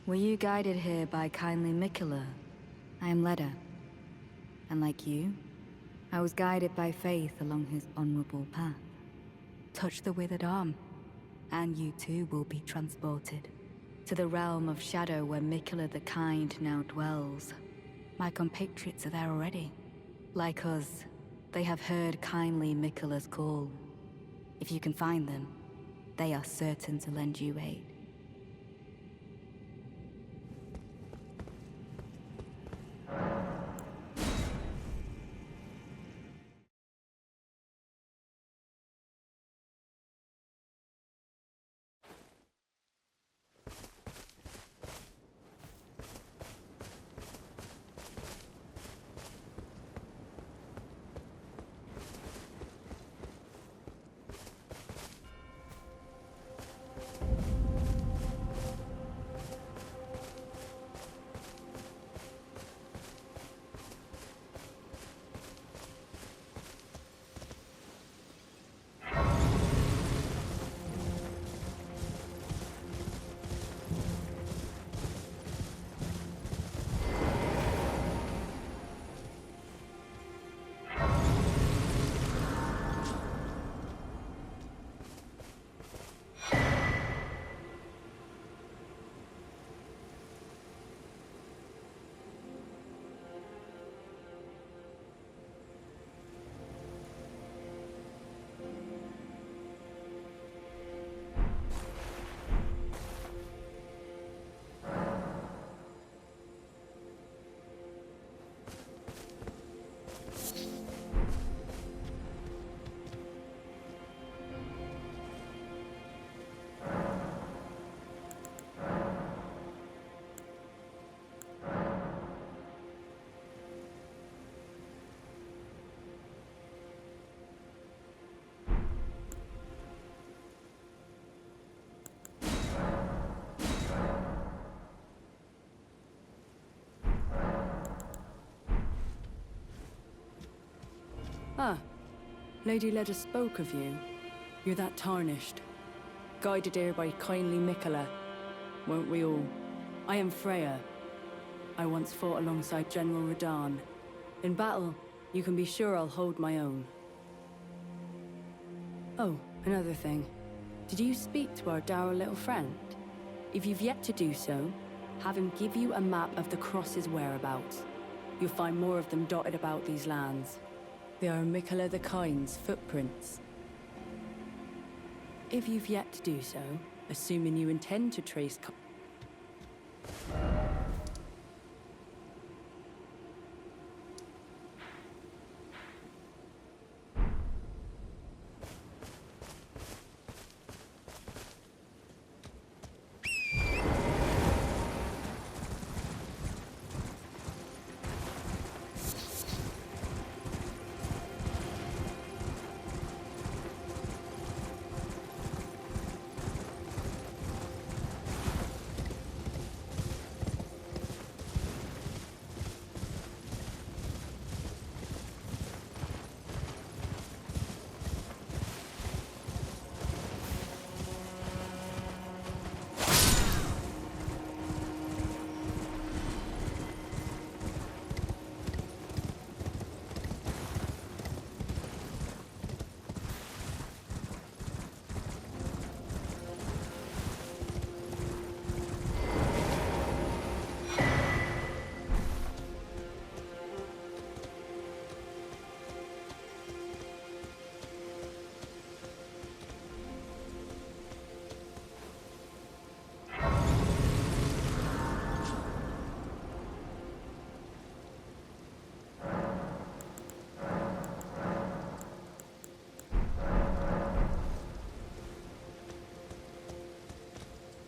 Were you guided here by kindly Mikula? I am Leda. And like you, I was guided by faith along his honorable path. Touch the withered arm, and you too will be transported to the realm of shadow where Mikula the Kind now dwells. My compatriots are there already. Like us, they have heard kindly Mikula's call. If you can find them, they are certain to lend you aid. Ah, Lady Leda spoke of you. You're that tarnished. Guided here by kindly Mikula. Won't we all? I am Freya. I once fought alongside General Radahn. In battle, you can be sure I'll hold my own. Oh, another thing. Did you speak to our dour little friend? If you've yet to do so, have him give you a map of the Cross's whereabouts. You'll find more of them dotted about these lands. They are Mikula the Kind's footprints. If you've yet to do so, assuming you intend to trace...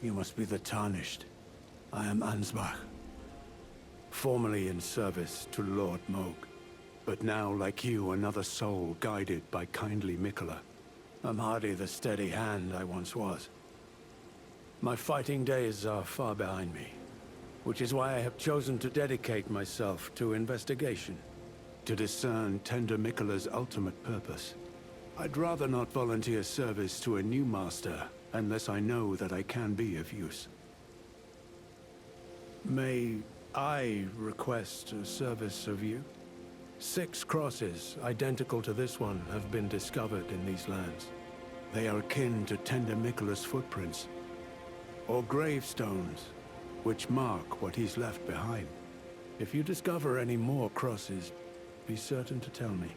You must be the Tarnished. I am Ansbach. Formerly in service to Lord Moog, but now, like you, another soul guided by kindly Mikula. I'm hardly the steady hand I once was. My fighting days are far behind me, which is why I have chosen to dedicate myself to investigation, to discern tender Mikula's ultimate purpose. I'd rather not volunteer service to a new master unless I know that I can be of use. May I request a service of you? 6 crosses, identical to this one, have been discovered in these lands. They are akin to Tender Mikola's footprints, or gravestones, which mark what he's left behind. If you discover any more crosses, be certain to tell me.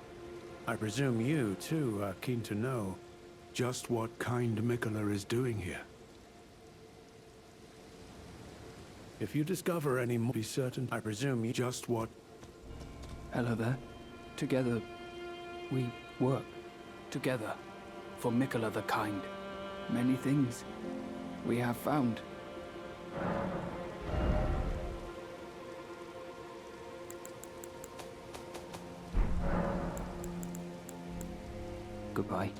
I presume you, too, are keen to know just what kind Mikola is doing here. If you discover any more, be certain, I presume you just what... Hello there. Together, we work. Together. For Mikola the Kind. Many things we have found. Goodbye.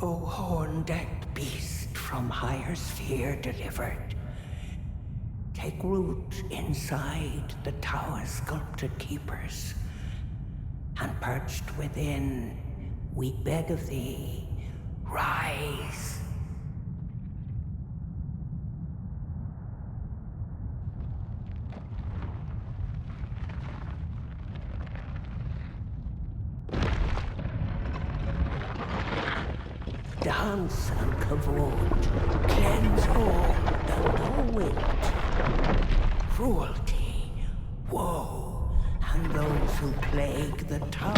O horn-decked beast from higher sphere delivered, take root inside the tower's sculpted keepers, and perched within, we beg of thee, rise. Dance and kavod, cleanse all and know it. Cruelty, woe, and those who plague the tower.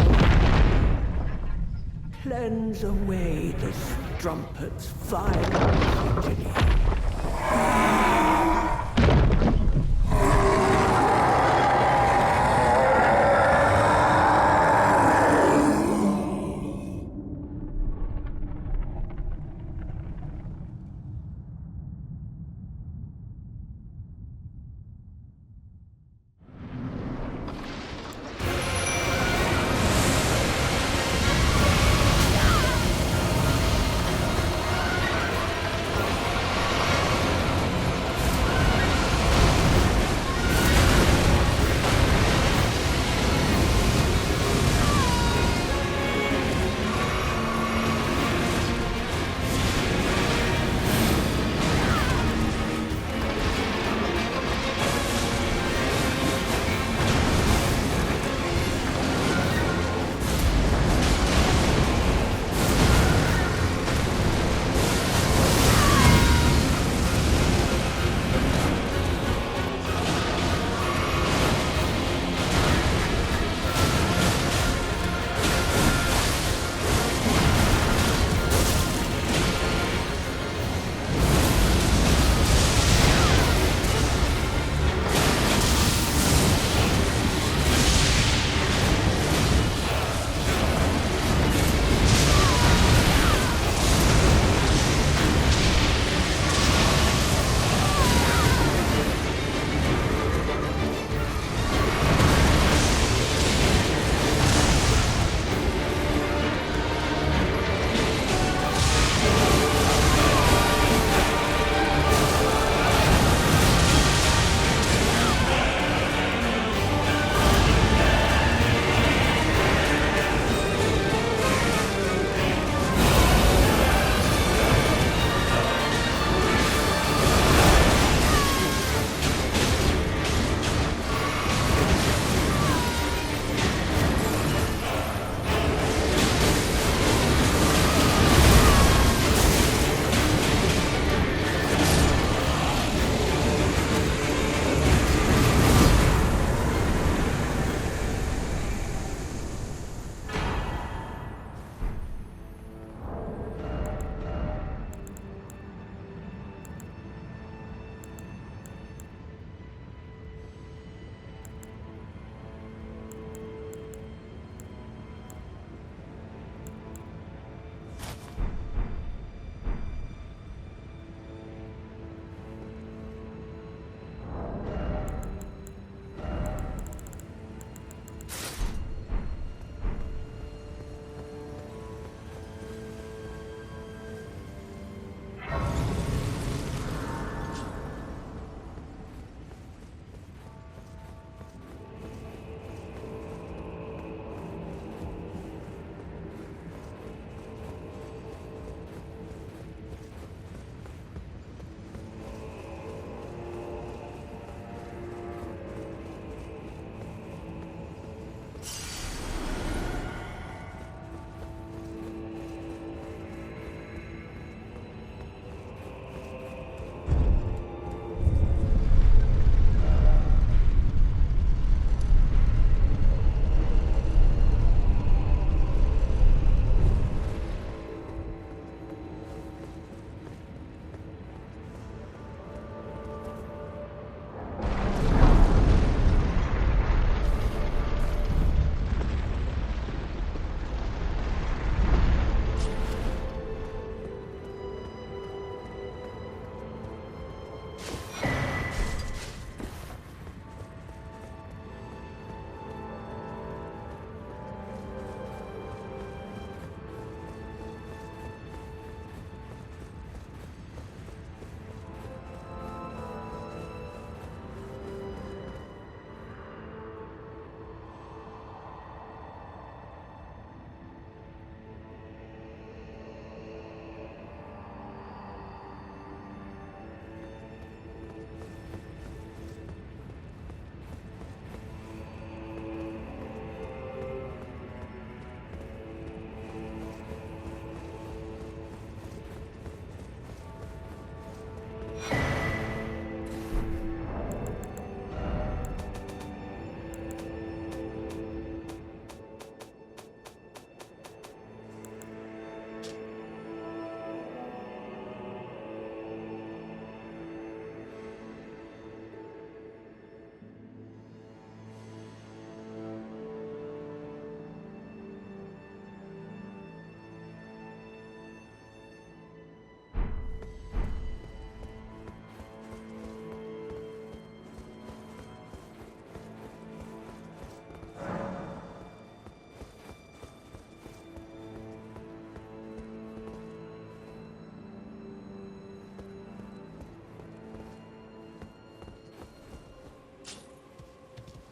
Cleanse away the strumpet's vile progeny.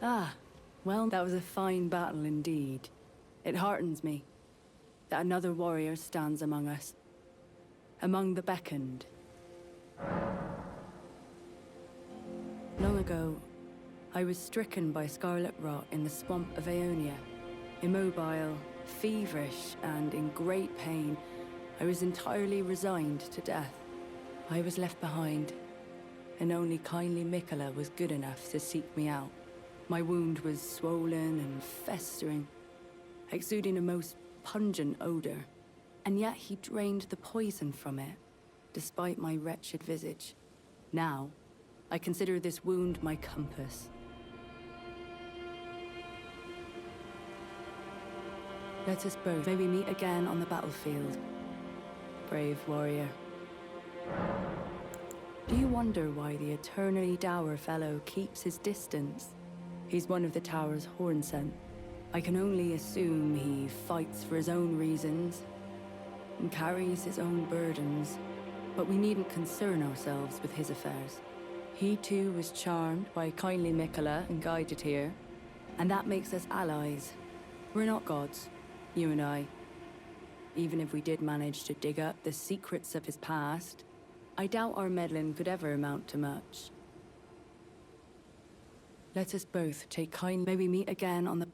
Ah, well, that was a fine battle indeed. It heartens me that another warrior stands among us, among the beckoned. Long ago, I was stricken by scarlet rot in the swamp of Aeonia. Immobile, feverish, and in great pain, I was entirely resigned to death. I was left behind, and only kindly Mikola was good enough to seek me out. My wound was swollen and festering, exuding a most pungent odor, and yet he drained the poison from it, despite my wretched visage. Now, I consider this wound my compass. Let us both maybe meet again on the battlefield, brave warrior. Do you wonder why the eternally dour fellow keeps his distance? He's one of the tower's hornsent. I can only assume he fights for his own reasons and carries his own burdens, but we needn't concern ourselves with his affairs. He too was charmed by kindly Mikola and guided here, and that makes us allies. We're not gods, you and I. Even if we did manage to dig up the secrets of his past, I doubt our meddling could ever amount to much. Let us both take kind. May we meet again on the...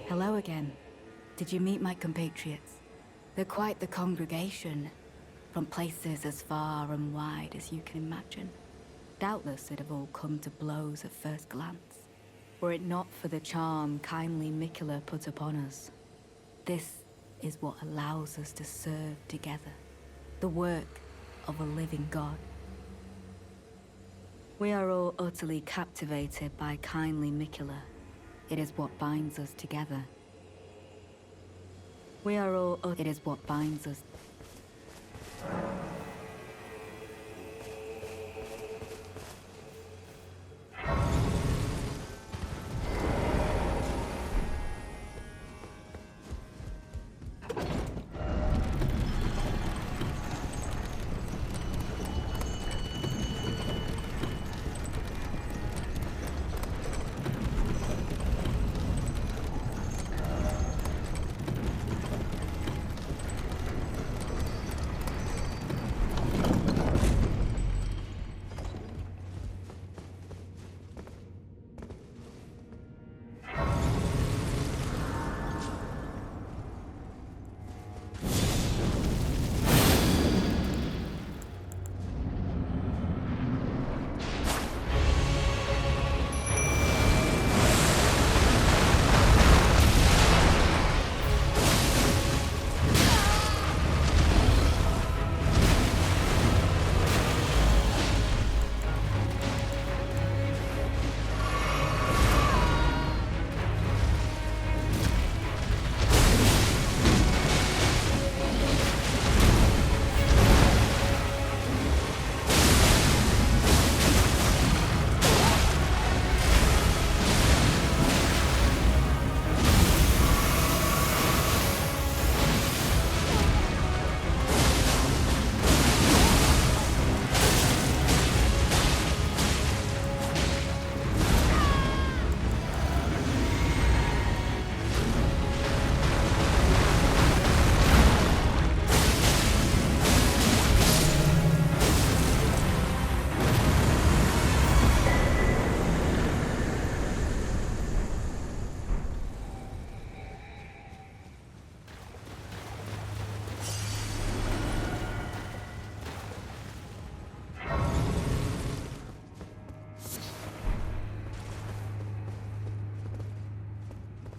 Hello again. Did you meet my compatriots? They're quite the congregation, from places as far and wide as you can imagine. Doubtless they'd have all come to blows at first glance, were it not for the charm kindly Mikola put upon us. This is what allows us to serve together, the work of a living God. We are all utterly captivated by kindly Miquella. It is what binds us together. We are all... It is what binds us.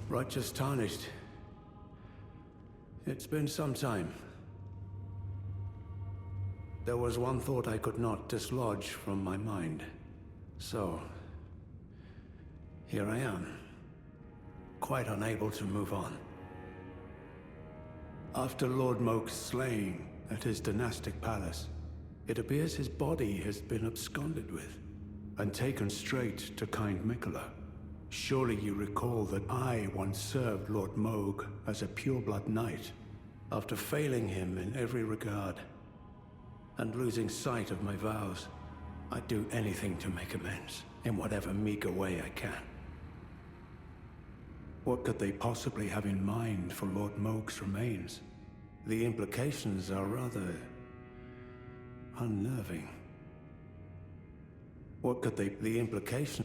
Righteous tarnished. It's been some time. There was one thought I could not dislodge from my mind. So, here I am, quite unable to move on. After Lord Moke's slaying at his dynastic palace, it appears his body has been absconded with and taken straight to kind Miquella. Surely you recall that I once served Lord Moog as a pureblood knight, after failing him in every regard, and losing sight of my vows. I'd do anything to make amends, in whatever meager way I can. What could they possibly have in mind for Lord Moog's remains? The implications are rather unnerving. What could the implication...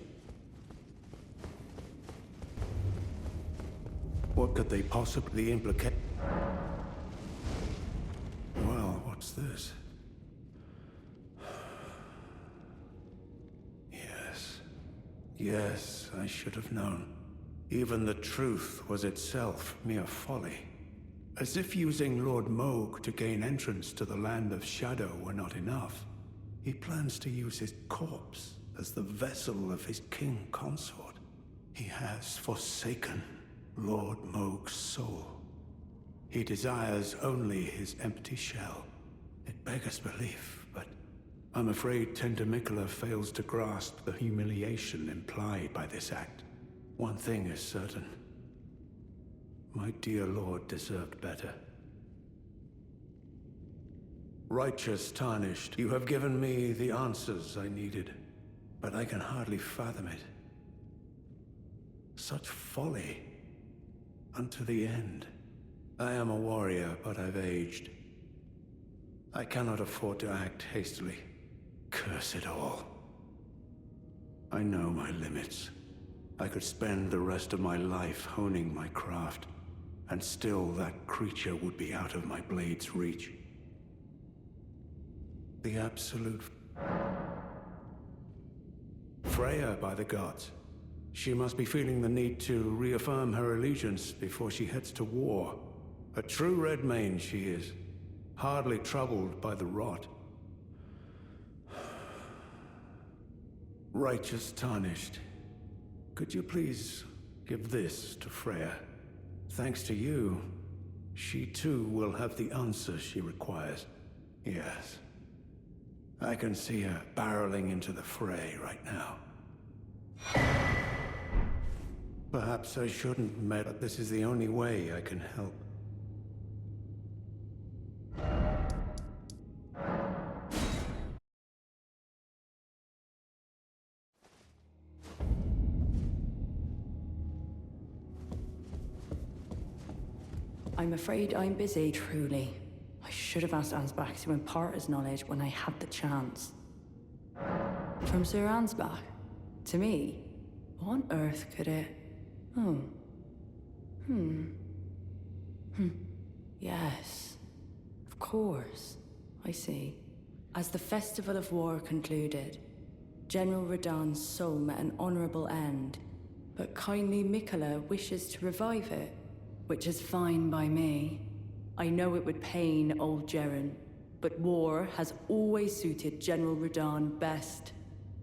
What could they possibly implicate? Well, what's this? Yes, I should have known. Even the truth was itself mere folly. As if using Lord Moog to gain entrance to the land of shadow were not enough, he plans to use his corpse as the vessel of his king consort. He has forsaken Lord Moog's soul. He desires only his empty shell. It beggars belief, but I'm afraid tender Miquella fails to grasp the humiliation implied by this act. One thing is certain. My dear lord deserved better. Righteous tarnished, you have given me the answers I needed, but I can hardly fathom it. Such folly. Unto the end. I am a warrior, but I've aged. I cannot afford to act hastily. Curse it all. I know my limits. I could spend the rest of my life honing my craft, and still that creature would be out of my blade's reach. The absolute... Freya, by the gods. She must be feeling the need to reaffirm her allegiance before she heads to war. A true Redmane she is, hardly troubled by the rot. Righteous Tarnished, could you please give this to Freya? Thanks to you, she too will have the answer she requires. Yes. I can see her barreling into the fray right now. Perhaps I shouldn't, but this is the only way I can help. I'm afraid I'm busy, truly. I should have asked Ansbach to impart his knowledge when I had the chance. From Sir Ansbach? To me? What on earth could it... Yes. Of course. I see. As the Festival of War concluded, General Radahn's soul met an honorable end, but kindly Mikola wishes to revive it, which is fine by me. I know it would pain old Jeren, but war has always suited General Radahn best,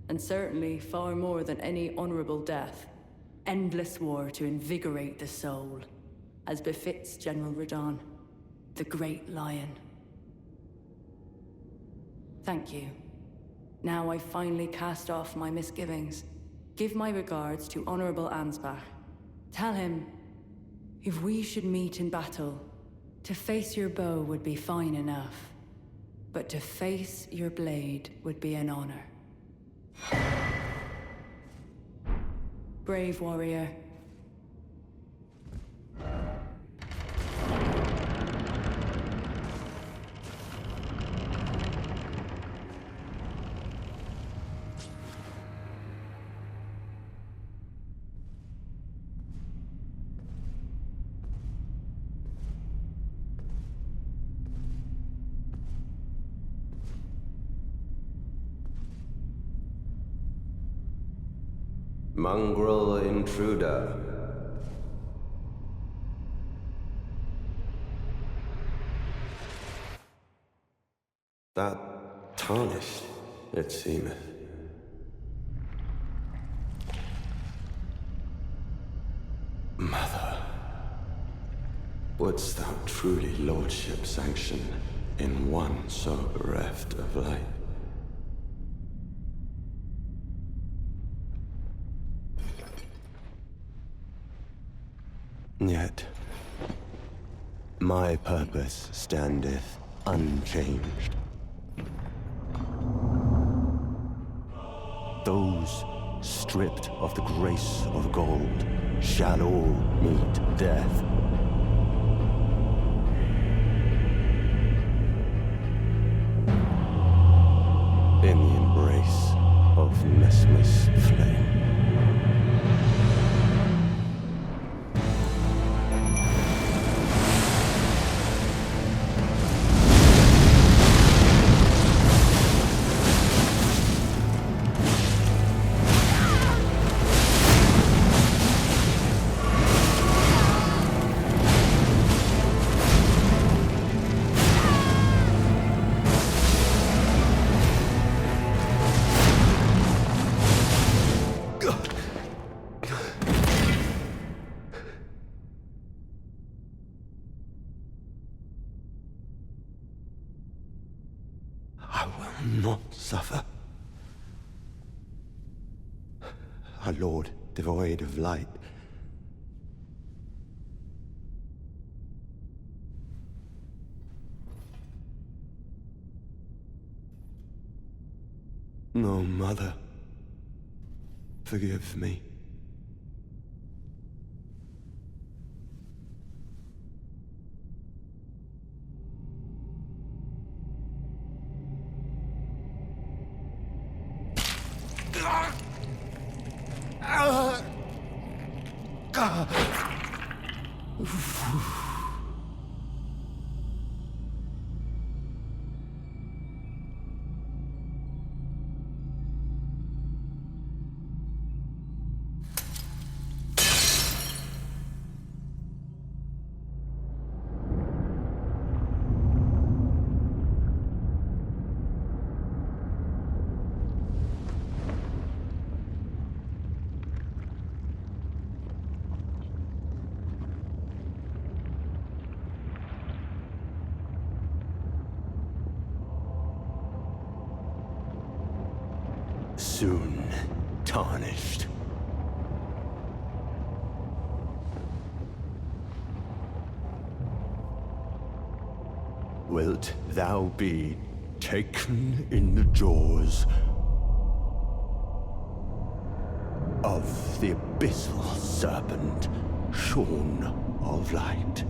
and certainly far more than any honorable death. Endless war to invigorate the soul, as befits General Radahn, the great lion. Thank you. Now I finally cast off my misgivings. Give my regards to Honorable Ansbach. Tell him, if we should meet in battle, to face your bow would be fine enough, but to face your blade would be an honor. Brave warrior. Mongrel intruder. That tarnished, it seemeth. Mother, wouldst thou truly lordship sanction in one so bereft of light? Yet, my purpose standeth unchanged. Those stripped of the grace of gold shall all meet death. In the embrace of Messmer's flame. Not suffer. Our Lord, devoid of light. No, Mother, forgive me. soon tarnished. Wilt thou be taken in the jaws of the abyssal serpent, shorn of light?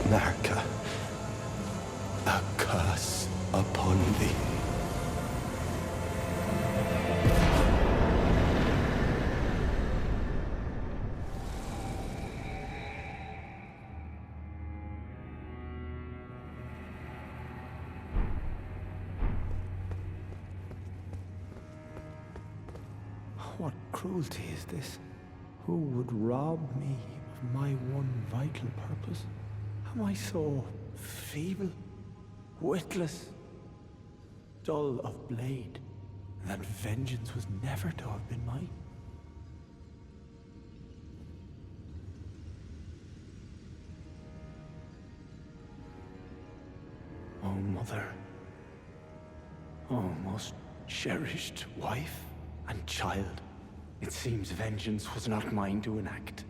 America, a curse upon thee. What cruelty is this? Who would rob me of my one vital purpose? Am I so feeble, witless, dull of blade, that vengeance was never to have been mine? Oh, mother. Oh, most cherished wife and child. It seems vengeance was not mine to enact.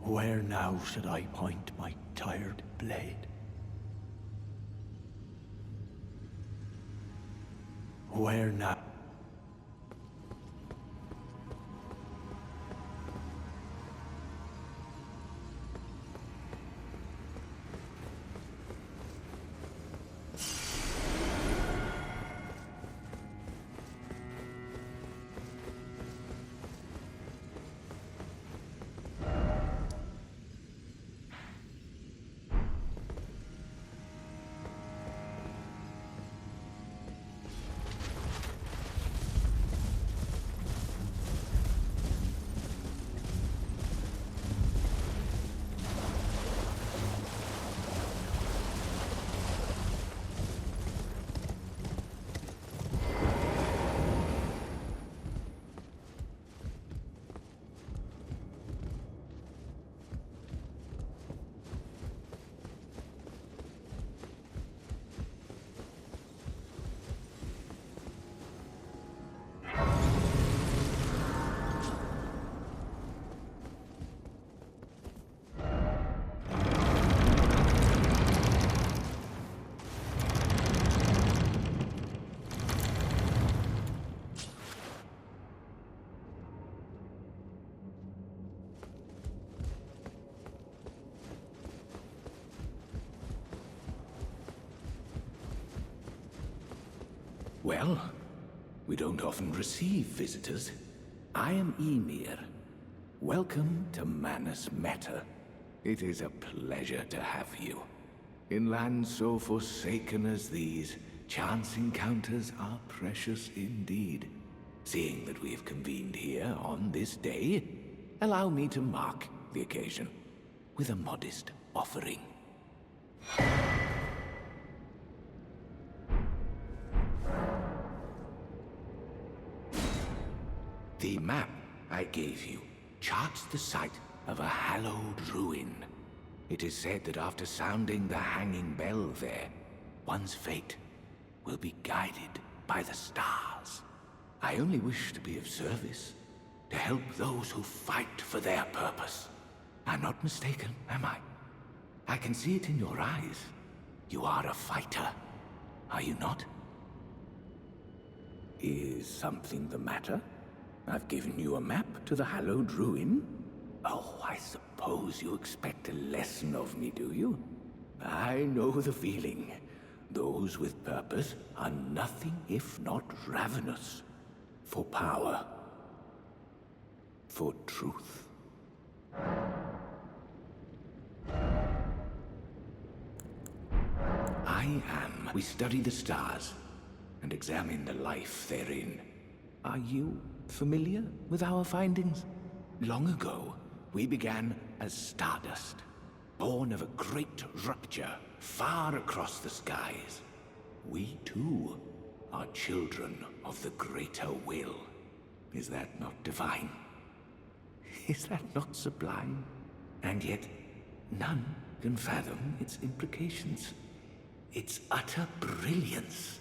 Where now should I point my tired blade? Where now? Well, we don't often receive visitors. I am Ymir. Welcome to Manus Meta. It is a pleasure to have you. In lands so forsaken as these, chance encounters are precious indeed. Seeing that we have convened here on this day, allow me to mark the occasion with a modest offering. The map I gave you charts the site of a hallowed ruin. It is said that after sounding the hanging bell there, one's fate will be guided by the stars. I only wish to be of service, to help those who fight for their purpose. I'm not mistaken, am I? I can see it in your eyes. You are a fighter, are you not? Is something the matter? I've given you a map to the hallowed ruin. Oh, I suppose you expect a lesson of me, do you? I know the feeling. Those with purpose are nothing if not ravenous. For power. For truth. I am. We study the stars and examine the life therein. Are you familiar with our findings? Long ago, we began as stardust, born of a great rupture far across the skies. We too are children of the greater will. Is that not divine? Is that not sublime? And yet, none can fathom its implications. Its utter brilliance.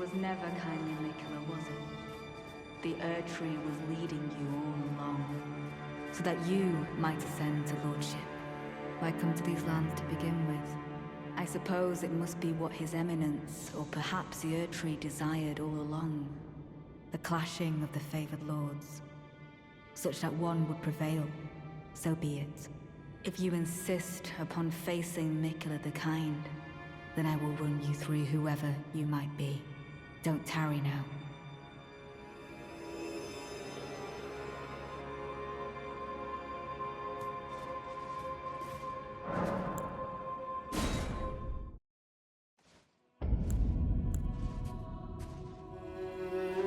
was never kindly Mikula, was it? The Erdtree was leading you all along, so that you might ascend to lordship. Why come to these lands to begin with? I suppose it must be what His Eminence, or perhaps the Erdtree desired all along. The clashing of the favored lords, such that one would prevail. So be it. If you insist upon facing Mikula the Kind, then I will run you through whoever you might be. Don't tarry now.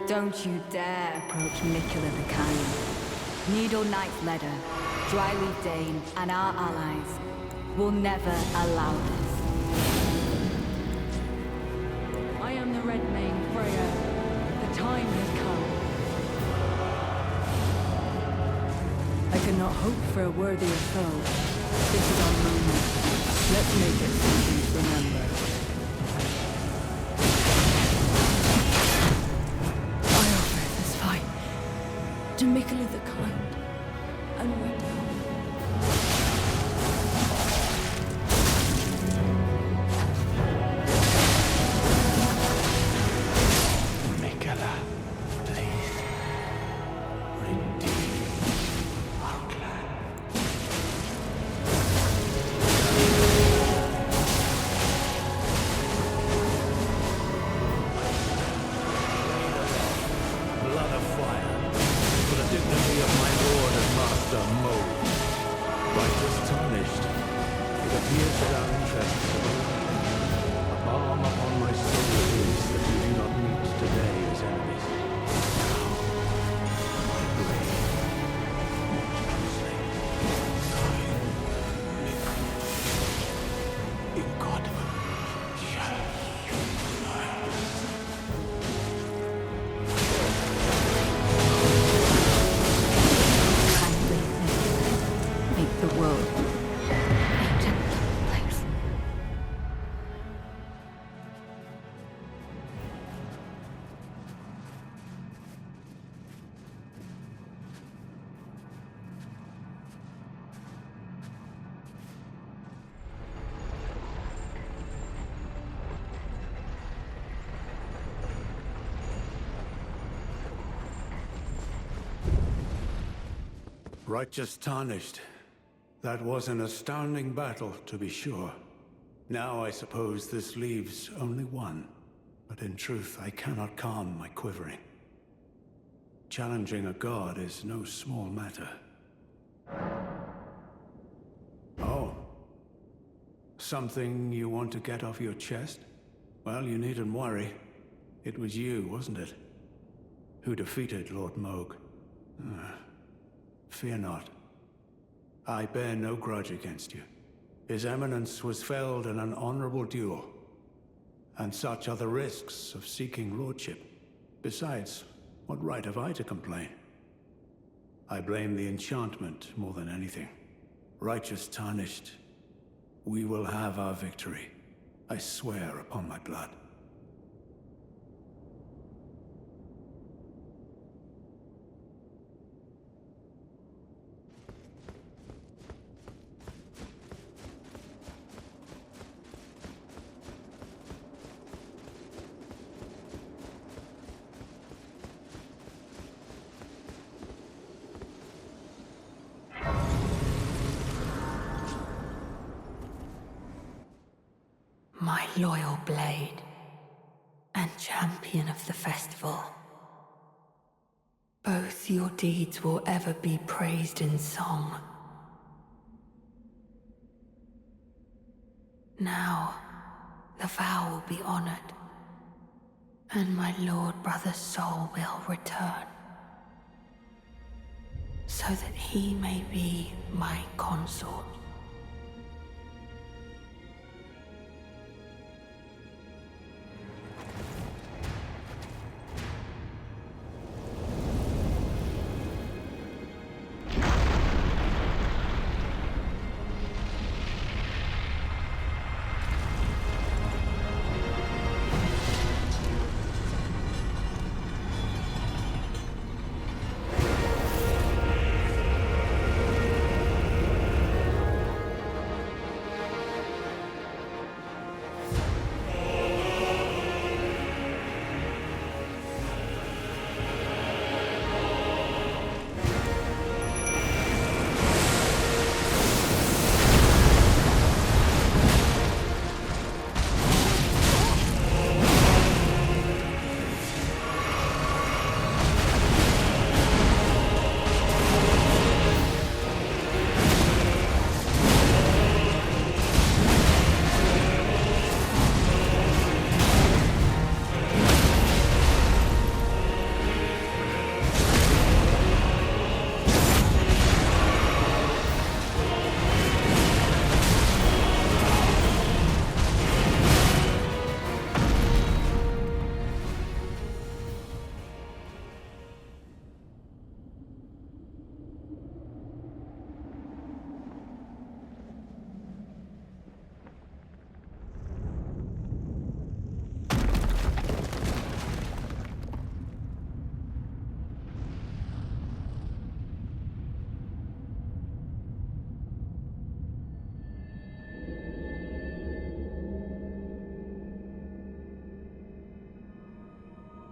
Don't you dare approach Mikula the Kind. Needle Knight Leder, Dryleaf Dane, and our allies will never allow this. I am the Red Mane Freya. The time has come. I cannot hope for a worthier foe. This is our moment. Let's make it something to remember. I offer this fight to Mikula the Kind and Winter. Righteous tarnished. That was an astounding battle, to be sure. Now I suppose this leaves only one. But in truth, I cannot calm my quivering. Challenging a god is no small matter. Oh. Something you want to get off your chest? Well, you needn't worry. It was you, wasn't it? Who defeated Lord Moog. Fear not. I bear no grudge against you. His Eminence was felled in an honorable duel. And such are the risks of seeking lordship. Besides, what right have I to complain? I blame the enchantment more than anything. Righteous tarnished, we will have our victory. I swear upon my blood. My loyal blade, and champion of the festival. Both your deeds will ever be praised in song. Now, the vow will be honored, and my lord brother's soul will return, so that he may be my consort.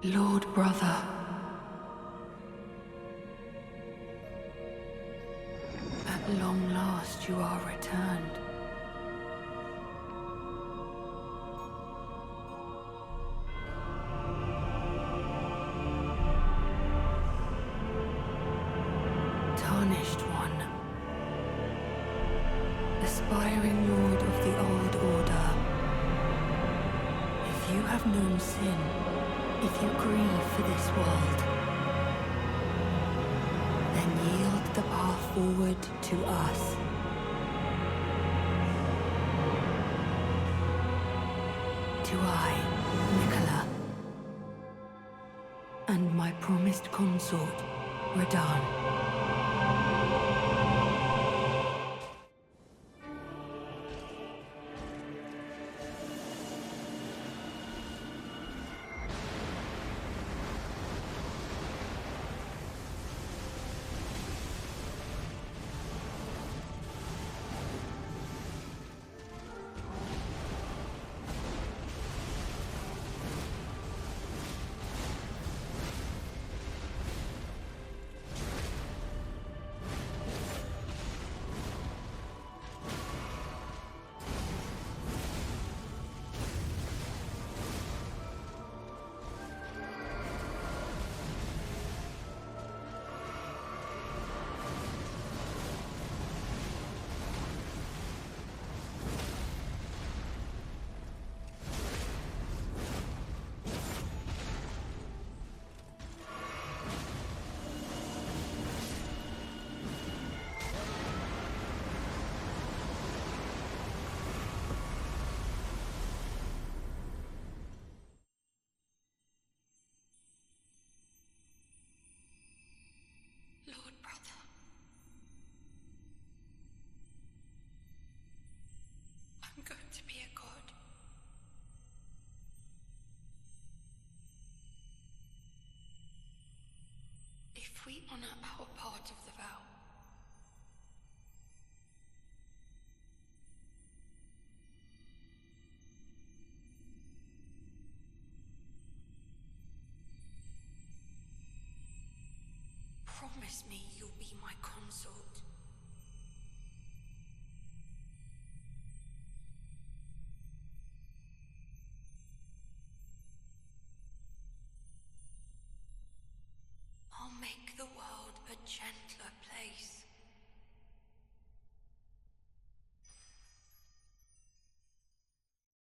Lord Brother. At long last you are returned. Tarnished one. Aspiring Lord of the Old Order. If you have known sin, if you grieve for this world, then yield the path forward to us. To I, Nicola, and my promised consort, Radahn. Lord Brother. I'm going to be a god. If we honor our part of the vow, promise me you'll be my consort.